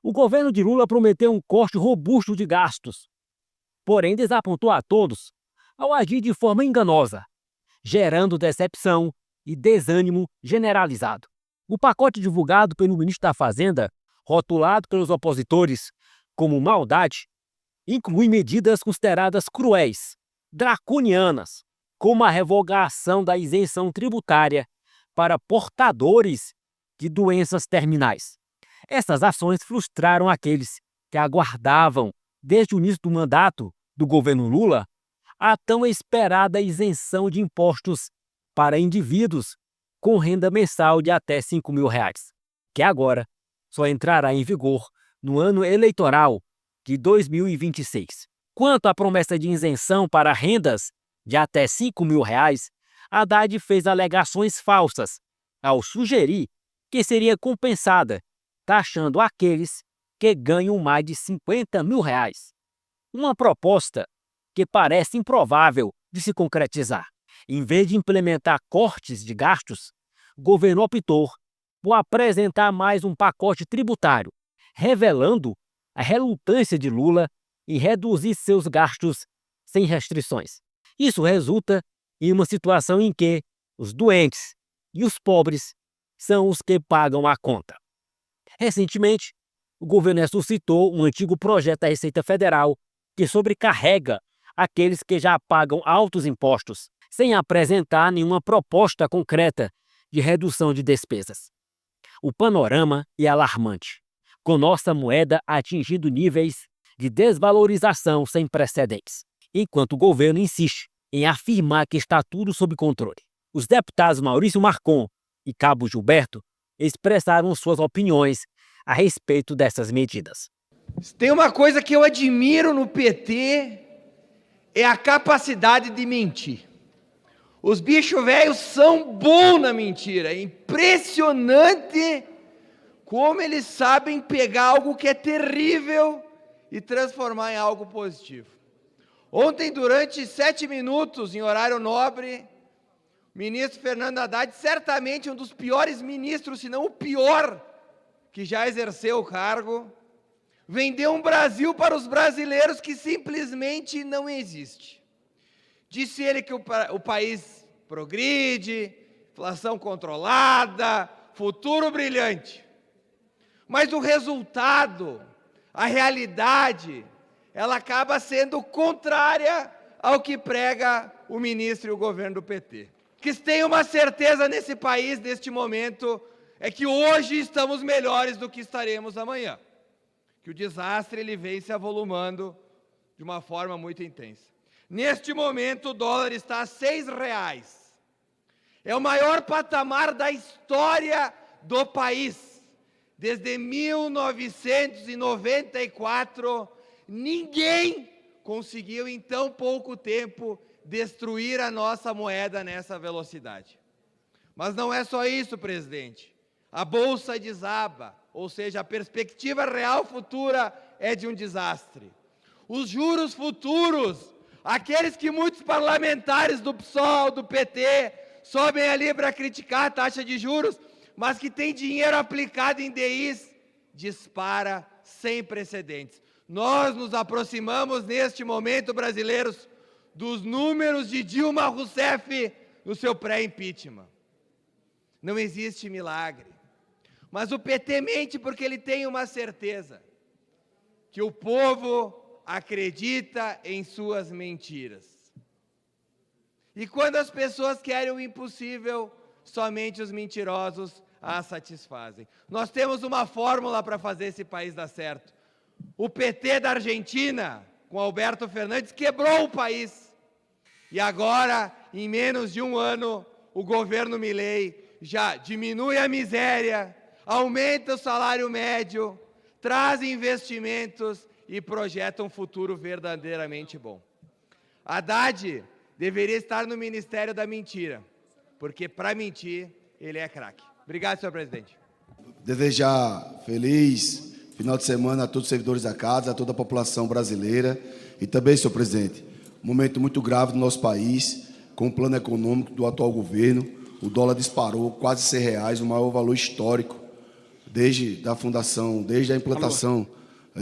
O governo de Lula prometeu um corte robusto de gastos, porém desapontou a todos ao agir de forma enganosa, gerando decepção e desânimo generalizado. O pacote divulgado pelo ministro da Fazenda, rotulado pelos opositores como maldade, inclui medidas consideradas cruéis, draconianas, como a revogação da isenção tributária para portadores de doenças terminais. Essas ações frustraram aqueles que aguardavam, desde o início do mandato do governo Lula, a tão esperada isenção de impostos para indivíduos com renda mensal de até R$ 5.000, que agora só entrará em vigor no ano eleitoral de 2026. Quanto à promessa de isenção para rendas de até R$ 5.000, Haddad fez alegações falsas ao sugerir que seria compensada, taxando aqueles que ganham mais de R$ 50.000. Uma proposta que parece improvável de se concretizar. Em vez de implementar cortes de gastos, o governo optou por apresentar mais um pacote tributário, revelando a relutância de Lula em reduzir seus gastos sem restrições. Isso resulta em uma situação em que os doentes e os pobres são os que pagam a conta. Recentemente, o governo ressuscitou um antigo projeto da Receita Federal que sobrecarrega aqueles que já pagam altos impostos, sem apresentar nenhuma proposta concreta de redução de despesas. O panorama é alarmante, com nossa moeda atingindo níveis de desvalorização sem precedentes, enquanto o governo insiste em afirmar que está tudo sob controle. Os deputados Maurício Marcon e Cabo Gilberto expressaram suas opiniões a respeito dessas medidas. Tem uma coisa que eu admiro no PT, é a capacidade de mentir. Os bichos velhos são bons na mentira. É impressionante como eles sabem pegar algo que é terrível e transformar em algo positivo. Ontem, durante 7 minutos, em horário nobre, o ministro Fernando Haddad, certamente um dos piores ministros, se não o pior, que já exerceu o cargo, vendeu um Brasil para os brasileiros que simplesmente não existe. Disse ele que o país progride, inflação controlada, futuro brilhante. Mas o resultado, a realidade, ela acaba sendo contrária ao que prega o ministro e o governo do PT. Que se tem uma certeza nesse país, neste momento, é que hoje estamos melhores do que estaremos amanhã. Que o desastre ele vem se avolumando de uma forma muito intensa. Neste momento, o dólar está a R$ 6. É o maior patamar da história do país. Desde 1994, ninguém conseguiu em tão pouco tempo destruir a nossa moeda nessa velocidade. Mas não é só isso, presidente. A bolsa desaba, ou seja, a perspectiva real futura é de um desastre. Os juros futuros, aqueles que muitos parlamentares do PSOL, do PT, sobem ali para criticar a taxa de juros, mas que tem dinheiro aplicado em DIs, dispara sem precedentes. Nós nos aproximamos neste momento, brasileiros, dos números de Dilma Rousseff no seu pré-impeachment. Não existe milagre. Mas o PT mente porque ele tem uma certeza, que o povo acredita em suas mentiras. E quando as pessoas querem o impossível, somente os mentirosos as satisfazem. Nós temos uma fórmula para fazer esse país dar certo. O PT da Argentina, com Alberto Fernandes, quebrou o país. E agora, em menos de um ano, o governo Milei já diminui a miséria, aumenta o salário médio, traz investimentos e projeta um futuro verdadeiramente bom. Haddad deveria estar no Ministério da Mentira, porque para mentir ele é craque. Obrigado, senhor presidente. Desejar feliz final de semana a todos os servidores da casa, a toda a população brasileira e também, senhor presidente, um momento muito grave no nosso país, com o plano econômico do atual governo. O dólar disparou quase R$ 100, o maior valor histórico desde a implantação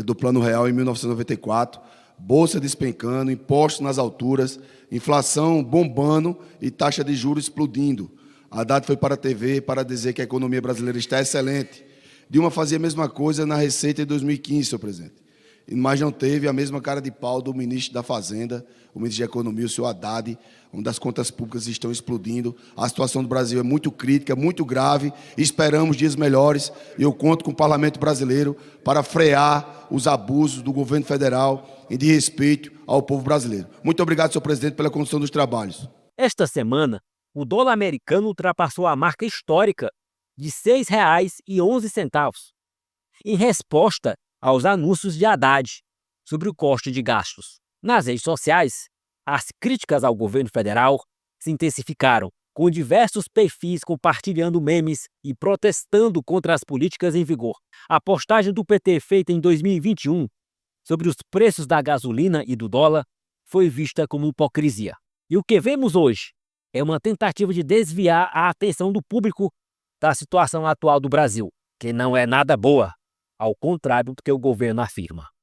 do Plano Real em 1994, bolsa despencando, impostos nas alturas, inflação bombando e taxa de juros explodindo. Haddad foi para a TV para dizer que a economia brasileira está excelente. Dilma fazia a mesma coisa na Receita em 2015, senhor presidente. Mas não teve a mesma cara de pau do ministro da Fazenda, o ministro da Economia, o senhor Haddad, onde as contas públicas estão explodindo. A situação do Brasil é muito crítica, muito grave. Esperamos dias melhores e eu conto com o Parlamento brasileiro para frear os abusos do governo federal e de respeito ao povo brasileiro. Muito obrigado, senhor presidente, pela condução dos trabalhos. Esta semana, o dólar americano ultrapassou a marca histórica de R$ 6,11, em resposta aos anúncios de Haddad sobre o corte de gastos. Nas redes sociais, as críticas ao governo federal se intensificaram, com diversos perfis compartilhando memes e protestando contra as políticas em vigor. A postagem do PT feita em 2021 sobre os preços da gasolina e do dólar foi vista como hipocrisia. E o que vemos hoje é uma tentativa de desviar a atenção do público da situação atual do Brasil, que não é nada boa, ao contrário do que o governo afirma.